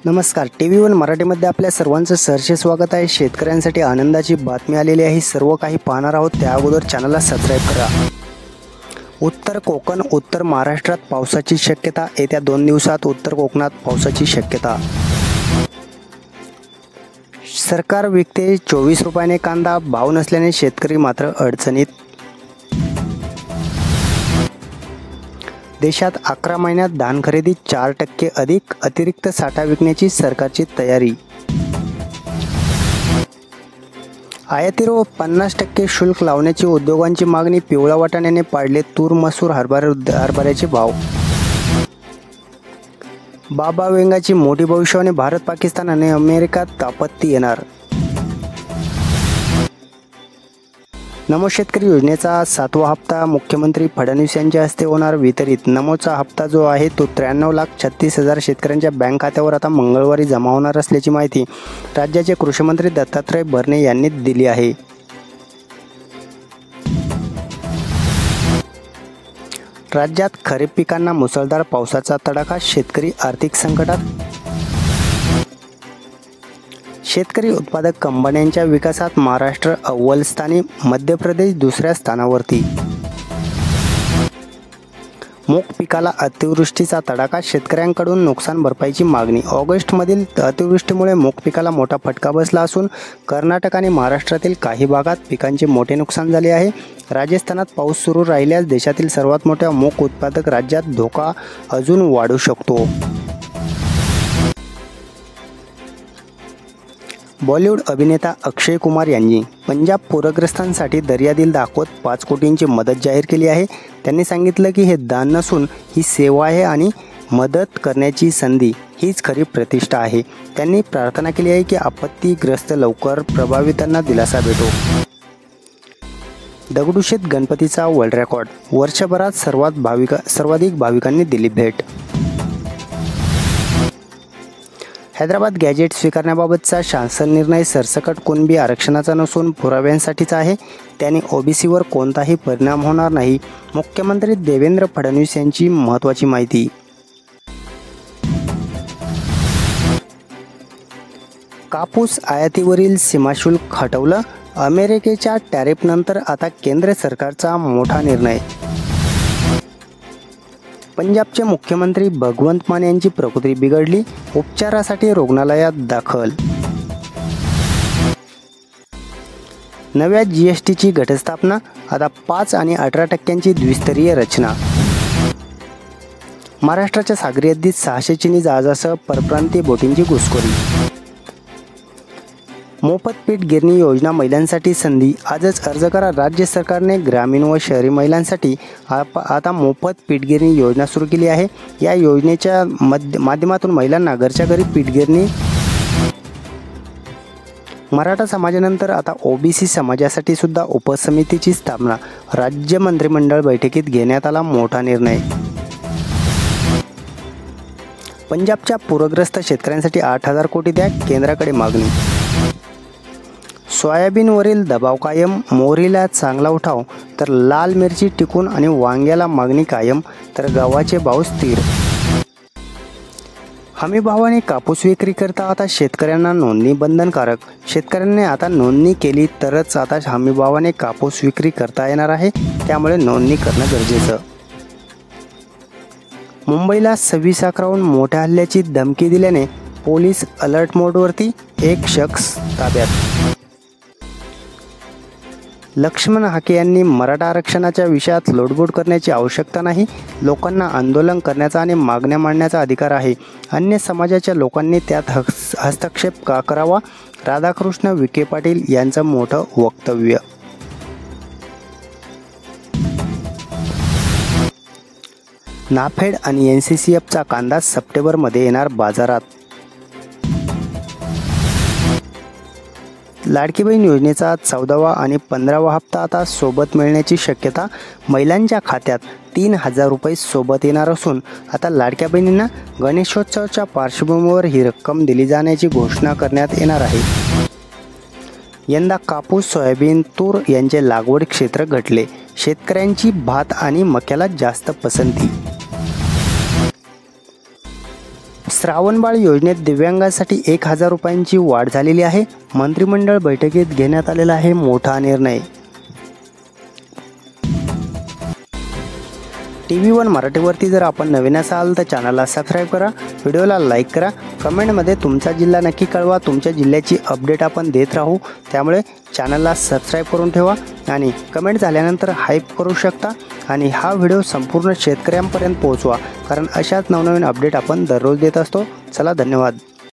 नमस्कार, TV1 मराठीमध्ये आपल्या सर्वांचं सहर्ष स्वागत आहे। शेतकऱ्यांसाठी आनंदाची बातमी आलेली आहे। सर्व काही पाहणार आहोत त्या अगोदर चॅनलला सबस्क्राइब करा। उत्तर कोकण, उत्तर महाराष्ट्रात पावसाची शक्यता। येत्या 2 दिवसात उत्तर कोकणात पावसाची शक्यता। सरकार विकते 24 रुपयाने कांदा, भाव नसल्याने शेतकरी मात्र अडचणीत। देशात 11 महिन्यात धान खरेदी 4% अधिक, अतिरिक्त साठा विकण्याची सरकारची तयारी। आयातीवर 50% शुल्क लावण्याची उद्योगांची मागणी। पिवळ्या वाटाण्याने पाडले तूर, मसूर, हरभऱ्याचे भाव। बाबा वेंगाची मोठी भविष्यवाणी। भारत, पाकिस्तान आणि अमेरिकात आपत्ती येणार। नमो शेतकरी योजनेचा 7वा हप्ता मुख्यमंत्री फडणवीस यांच्या हस्ते होणार वितरित। नमोचा हप्ता जो आहे तो 93,36,000 शेतकऱ्यांच्या बँक खात्यावर आता मंगळवारी जमा होणार असल्याची माहिती राज्याचे कृषीमंत्री दत्तात्रय भरणे यांनी दिली आहे। राज्यात खरीप पिकांना मुसळधार पावसाचा तडाखा, शेतकरी आर्थिक संकटात। शेतकरी उत्पादक कंपन्यांच्या विकासात महाराष्ट्र अव्वल स्थानी, मध्य प्रदेश दुसऱ्या स्थानावरती। मूग पिकाला अतिवृष्टीचा तडाखा, शेतकऱ्यांकडून नुकसान भरपाईची मागणी। ऑगस्टमधील अतिवृष्टीमुळे मूग पिकाला मोठा फटका बसला असून कर्नाटक आणि महाराष्ट्रातील काही भागात पिकांचे मोठे नुकसान झाले आहे। राजस्थानात पाऊस सुरू राहिल्यास देशातील सर्वात मोठ्या मूग उत्पादक राज्यात धोका अजून वाढू शकतो। बॉलिवूड अभिनेता अक्षय कुमार यांनी पंजाब पूरग्रस्तांसाठी दर्यादिल दाखवत 5 कोटींची मदत जाहीर केली आहे। त्यांनी सांगितलं की हे दान नसून ही सेवा आहे आणि मदत करण्याची संधी हीच खरी प्रतिष्ठा आहे। त्यांनी प्रार्थना केली आहे की आपत्तीग्रस्त लवकर प्रभावितांना दिलासा भेटो। दगडूशेठ गणपतीचा वर्ल्ड रेकॉर्ड, वर्षभरात सर्वाधिक भाविकांनी दिली भेट। हैदराबाद गॅजेट स्वीकारण्याबाबतचा शासन निर्णय सरसकट कुणबी आरक्षणाचा नसून पुराव्यांसाठीचा आहे। त्याने ओबीसीवर कोणताही परिणाम होणार नाही, मुख्यमंत्री देवेंद्र फडणवीस यांची महत्त्वाची माहिती। कापूस आयातीवरील सीमाशुल्क हटवलं, अमेरिकेच्या टॅरिफनंतर आता केंद्र सरकारचा मोठा निर्णय। पंजाबचे मुख्यमंत्री भगवंत मान यांची प्रकृती बिघडली, उपचारासाठी रुग्णालयात दाखल। नव्या जीएसटीची घटस्थापना, आता 5 आणि 18% द्विस्तरीय रचना। महाराष्ट्राच्या सागरी हद्दीत 600 चिनी जहाजासह परप्रांतीय बोटींची घुसखोरी। मोफत पीठ गिरणी योजना महिलांसाठी संधी, आजच अर्ज करा। राज्य सरकारने ग्रामीण व शहरी महिलांसाठी आता मोफत पीठ गिरणी योजना सुरू केली आहे। या योजनेच्या माध्यमातून महिलांना घरच्या घरी पीठ गिरणी। मराठा समाजानंतर आता ओबीसी समाजासाठी सुद्धा उपसमितीची स्थापना, राज्य मंत्रिमंडळ बैठकीत घेण्यात आला मोठा निर्णय। पंजाबच्या पूरग्रस्त शेतकऱ्यांसाठी 8,000 कोटी द्या, केंद्राकडे मागणी। सोयाबीनवरील दबाव कायम, मोहरीला चांगला उठाव तर लाल मिरची टिकून आणि वांग्याला मागणी कायम, तर गव्हाचे भाव स्थिर। हमी भावाने कापूस विक्री करता आता शेतकऱ्यांना नोंदणी बंधनकारक। शेतकऱ्यांनी आता नोंदणी केली तरच आता हमी भावाने कापूस विक्री करता येणार आहे, त्यामुळे नोंदणी करणं गरजेचं। मुंबईला 26/11 मोठ्या हल्ल्याची धमकी दिल्याने पोलीस अलर्ट मोडवरती, एक शख्स ताब्यात। लक्ष्मण हाके यांनी मराठा आरक्षणाच्या विषयात लोटबोट करण्याची आवश्यकता नाही, लोकांना आंदोलन करण्याचा आणि मागण्या मांडण्याचा अधिकार आहे, अन्य समाजाच्या लोकांनी त्यात हस्तक्षेप का करावा, राधाकृष्ण विखे पाटील यांचं मोठं वक्तव्य। नाफेड आणि NCCFचा कांदा सप्टेंबरमध्ये येणार बाजारात। लाडकी बहीण योजनेचा 14वा आणि 15वा हप्ता आता सोबत मिळण्याची शक्यता। महिलांच्या खात्यात 3,000 रुपये सोबत येणार असून आता लाडक्या बहिणींना गणेशोत्सवाच्या पार्श्वभूमीवर ही रक्कम दिली जाण्याची घोषणा करण्यात येणार आहे। यंदा कापूस, सोयाबीन, तूर यांचे लागवड क्षेत्र घटले, शेतकऱ्यांची भात आणि मक्याला जास्त पसंती। श्रावणबाळ योजनेत दिव्यांगांसाठी 1,000 रुपयांची वाढ झालेली आहे. मंत्रिमंडळ बैठकीत घेण्यात आलेला आहे मोठा निर्णय. TV1 मराठीवरती जर आपण नवीन असाल तर चॅनलला सबस्क्राईब करा, व्हिडिओला लाईक करा, कमेंटमध्ये तुमचा जिल्हा नक्की कळवा. तुमच्या जिल्ह्याची अपडेट आपण देत राहू, त्यामुळे चॅनलला सबस्क्राईब करून ठेवा आणि कमेंट झाल्यानंतर हाईप करू शकता. आणि हा व्हिडिओ संपूर्ण शेतकऱ्यांपर्यंत पोहोचवा, कारण अशाच नवनवीन अपडेट आपण दररोज देत असतो. चला, धन्यवाद.